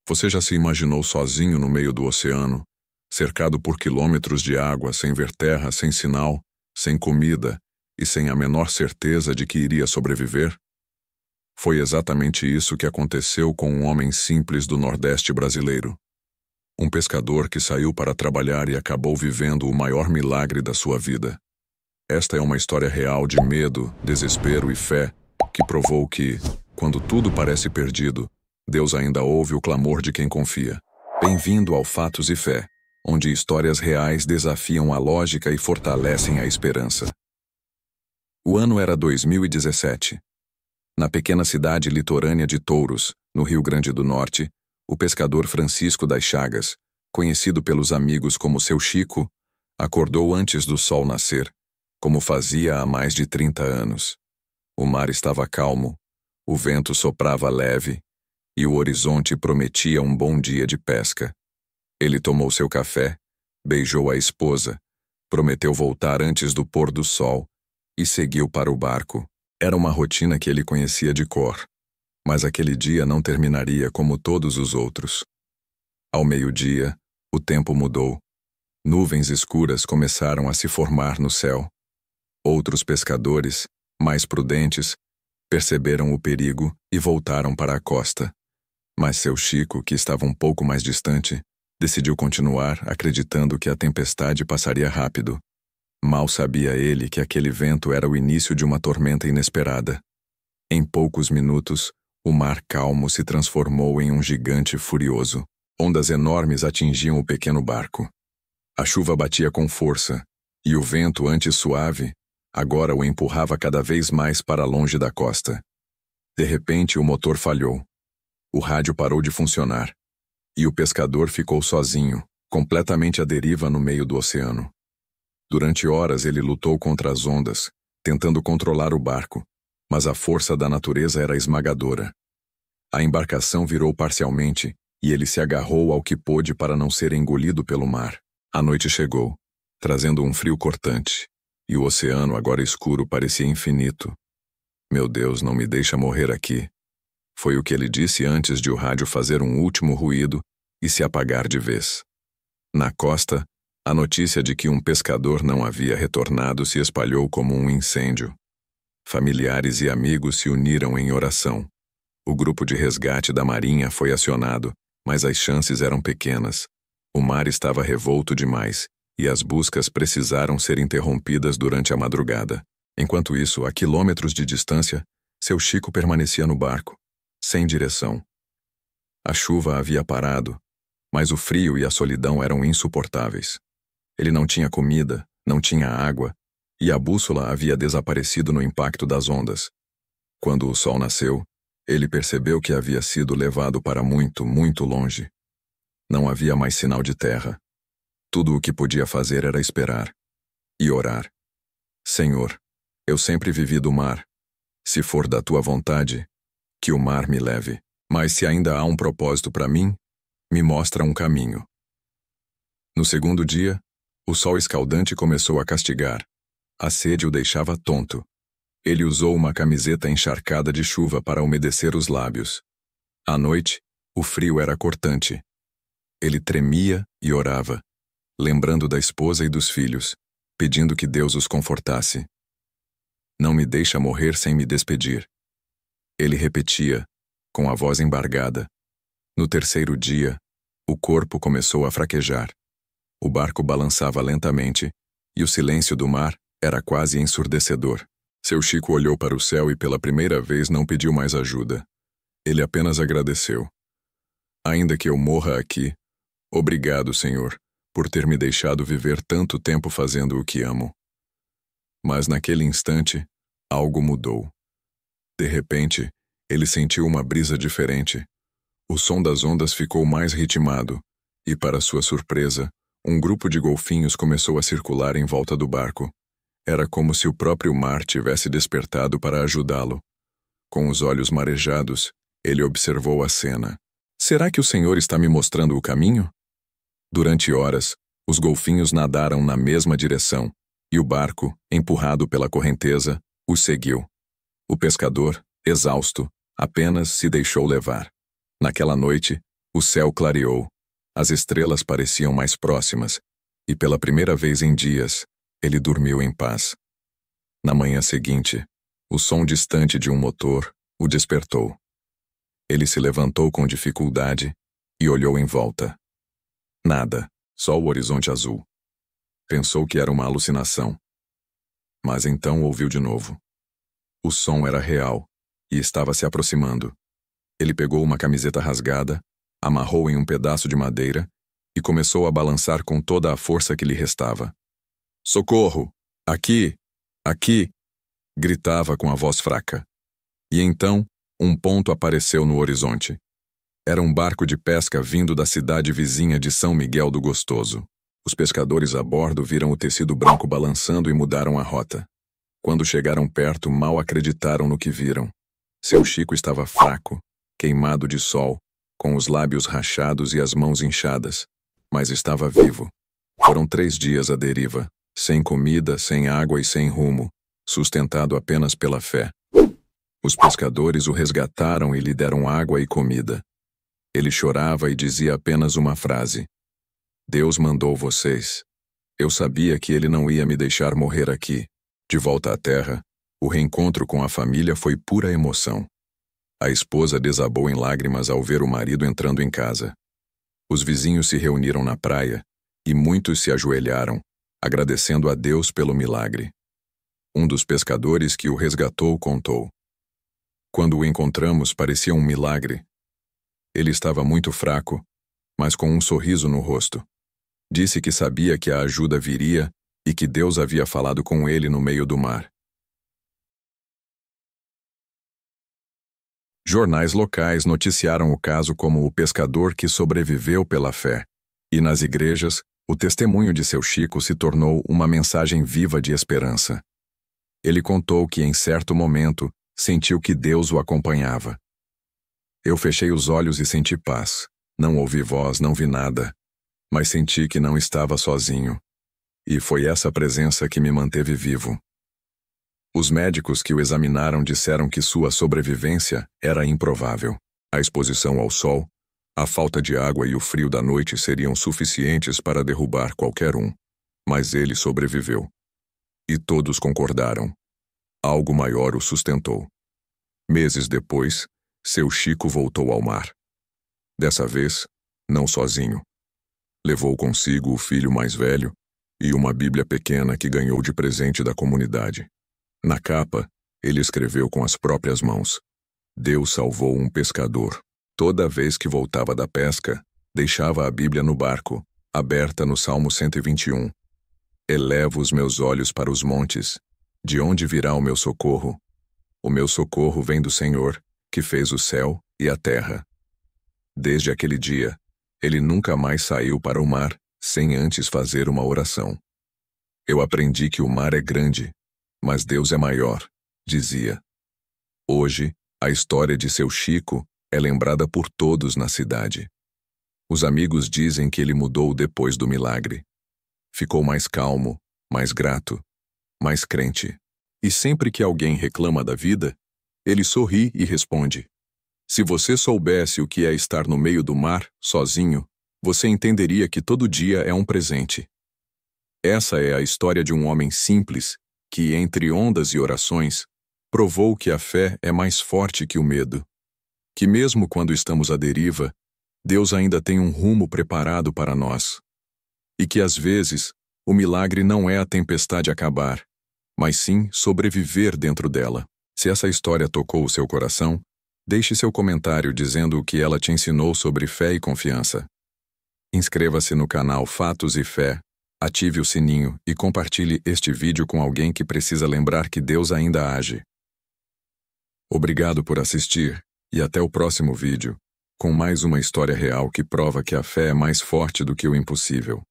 Você já se imaginou sozinho no meio do oceano, cercado por quilômetros de água, sem ver terra, sem sinal, sem comida e sem a menor certeza de que iria sobreviver? Foi exatamente isso que aconteceu com um homem simples do Nordeste brasileiro. Um pescador que saiu para trabalhar e acabou vivendo o maior milagre da sua vida. Esta é uma história real de medo, desespero e fé, que provou que, quando tudo parece perdido, Deus ainda ouve o clamor de quem confia. Bem-vindo ao Fatos e Fé, onde histórias reais desafiam a lógica e fortalecem a esperança. O ano era 2017. Na pequena cidade litorânea de Touros, no Rio Grande do Norte, o pescador Francisco das Chagas, conhecido pelos amigos como Seu Chico, acordou antes do sol nascer, como fazia há mais de 30 anos. O mar estava calmo, o vento soprava leve e o horizonte prometia um bom dia de pesca. Ele tomou seu café, beijou a esposa, prometeu voltar antes do pôr do sol e seguiu para o barco. Era uma rotina que ele conhecia de cor, mas aquele dia não terminaria como todos os outros. Ao meio-dia, o tempo mudou. Nuvens escuras começaram a se formar no céu. Outros pescadores, mais prudentes, perceberam o perigo e voltaram para a costa. Mas Seu Chico, que estava um pouco mais distante, decidiu continuar acreditando que a tempestade passaria rápido. Mal sabia ele que aquele vento era o início de uma tormenta inesperada. Em poucos minutos, o mar calmo se transformou em um gigante furioso. Ondas enormes atingiam o pequeno barco. A chuva batia com força, e o vento, antes suave, agora o empurrava cada vez mais para longe da costa. De repente, o motor falhou. O rádio parou de funcionar, e o pescador ficou sozinho, completamente à deriva no meio do oceano. Durante horas ele lutou contra as ondas, tentando controlar o barco, mas a força da natureza era esmagadora. A embarcação virou parcialmente e ele se agarrou ao que pôde para não ser engolido pelo mar. A noite chegou, trazendo um frio cortante, e o oceano, agora escuro, parecia infinito. Meu Deus, não me deixa morrer aqui. Foi o que ele disse antes de o rádio fazer um último ruído e se apagar de vez. Na costa, a notícia de que um pescador não havia retornado se espalhou como um incêndio. Familiares e amigos se uniram em oração. O grupo de resgate da Marinha foi acionado, mas as chances eram pequenas. O mar estava revolto demais, e as buscas precisaram ser interrompidas durante a madrugada. Enquanto isso, a quilômetros de distância, Seu Chico permanecia no barco, sem direção. A chuva havia parado, mas o frio e a solidão eram insuportáveis. Ele não tinha comida, não tinha água, e a bússola havia desaparecido no impacto das ondas. Quando o sol nasceu, ele percebeu que havia sido levado para muito, muito longe. Não havia mais sinal de terra. Tudo o que podia fazer era esperar e orar. Senhor, eu sempre vivi do mar. Se for da tua vontade, que o mar me leve. Mas se ainda há um propósito para mim, me mostra um caminho. No segundo dia, o sol escaldante começou a castigar. A sede o deixava tonto. Ele usou uma camiseta encharcada de chuva para umedecer os lábios. À noite, o frio era cortante. Ele tremia e orava, lembrando da esposa e dos filhos, pedindo que Deus os confortasse. Não me deixa morrer sem me despedir. Ele repetia, com a voz embargada. No terceiro dia, o corpo começou a fraquejar. O barco balançava lentamente, e o silêncio do mar era quase ensurdecedor. Seu Chico olhou para o céu e pela primeira vez não pediu mais ajuda. Ele apenas agradeceu. Ainda que eu morra aqui, obrigado, Senhor, por ter me deixado viver tanto tempo fazendo o que amo. Mas naquele instante, algo mudou. De repente, ele sentiu uma brisa diferente. O som das ondas ficou mais ritmado, e para sua surpresa, um grupo de golfinhos começou a circular em volta do barco. Era como se o próprio mar tivesse despertado para ajudá-lo. Com os olhos marejados, ele observou a cena. Será que o Senhor está me mostrando o caminho? Durante horas, os golfinhos nadaram na mesma direção, e o barco, empurrado pela correnteza, os seguiu. O pescador, exausto, apenas se deixou levar. Naquela noite, O céu clareou, as estrelas pareciam mais próximas, e pela primeira vez em dias, ele dormiu em paz. Na manhã seguinte, o som distante de um motor o despertou. Ele se levantou com dificuldade e olhou em volta. Nada, só o horizonte azul. Pensou que era uma alucinação. Mas então ouviu de novo. O som era real e estava se aproximando. Ele pegou uma camiseta rasgada, amarrou em um pedaço de madeira e começou a balançar com toda a força que lhe restava. "Socorro! Aqui! Aqui!" gritava com a voz fraca. E então, um ponto apareceu no horizonte. Era um barco de pesca vindo da cidade vizinha de São Miguel do Gostoso. Os pescadores a bordo viram o tecido branco balançando e mudaram a rota. Quando chegaram perto, mal acreditaram no que viram. Seu Chico estava fraco, queimado de sol, com os lábios rachados e as mãos inchadas, mas estava vivo. Foram 3 dias à deriva, sem comida, sem água e sem rumo, sustentado apenas pela fé. Os pescadores o resgataram e lhe deram água e comida. Ele chorava e dizia apenas uma frase: "Deus mandou vocês. Eu sabia que ele não ia me deixar morrer aqui." De volta à terra, o reencontro com a família foi pura emoção. A esposa desabou em lágrimas ao ver o marido entrando em casa. Os vizinhos se reuniram na praia e muitos se ajoelharam, agradecendo a Deus pelo milagre. Um dos pescadores que o resgatou contou: "Quando o encontramos, parecia um milagre. Ele estava muito fraco, mas com um sorriso no rosto. Disse que sabia que a ajuda viria e que Deus havia falado com ele no meio do mar." Jornais locais noticiaram o caso como o pescador que sobreviveu pela fé, e nas igrejas, o testemunho de seu Chico se tornou uma mensagem viva de esperança. Ele contou que, em certo momento, sentiu que Deus o acompanhava. "Eu fechei os olhos e senti paz. Não ouvi voz, não vi nada, mas senti que não estava sozinho. E foi essa presença que me manteve vivo." Os médicos que o examinaram disseram que sua sobrevivência era improvável. A exposição ao sol, a falta de água e o frio da noite seriam suficientes para derrubar qualquer um. Mas ele sobreviveu. E todos concordaram. Algo maior o sustentou. Meses depois, seu Chico voltou ao mar. Dessa vez, não sozinho. Levou consigo o filho mais velho e uma Bíblia pequena que ganhou de presente da comunidade. Na capa, ele escreveu com as próprias mãos: "Deus salvou um pescador." Toda vez que voltava da pesca, deixava a Bíblia no barco, aberta no Salmo 121. "Elevo os meus olhos para os montes. De onde virá o meu socorro? O meu socorro vem do Senhor, que fez o céu e a terra." Desde aquele dia, ele nunca mais saiu para o mar sem antes fazer uma oração. "Eu aprendi que o mar é grande, mas Deus é maior", dizia. Hoje, a história de seu Chico é lembrada por todos na cidade. Os amigos dizem que ele mudou depois do milagre. Ficou mais calmo, mais grato, mais crente. E sempre que alguém reclama da vida, ele sorri e responde: "Se você soubesse o que é estar no meio do mar, sozinho, você entenderia que todo dia é um presente." Essa é a história de um homem simples que, entre ondas e orações, provou que a fé é mais forte que o medo. Que mesmo quando estamos à deriva, Deus ainda tem um rumo preparado para nós. E que às vezes, o milagre não é a tempestade acabar, mas sim sobreviver dentro dela. Se essa história tocou o seu coração, deixe seu comentário dizendo o que ela te ensinou sobre fé e confiança. Inscreva-se no canal Fatos e Fé, ative o sininho e compartilhe este vídeo com alguém que precisa lembrar que Deus ainda age. Obrigado por assistir e até o próximo vídeo, com mais uma história real que prova que a fé é mais forte do que o impossível.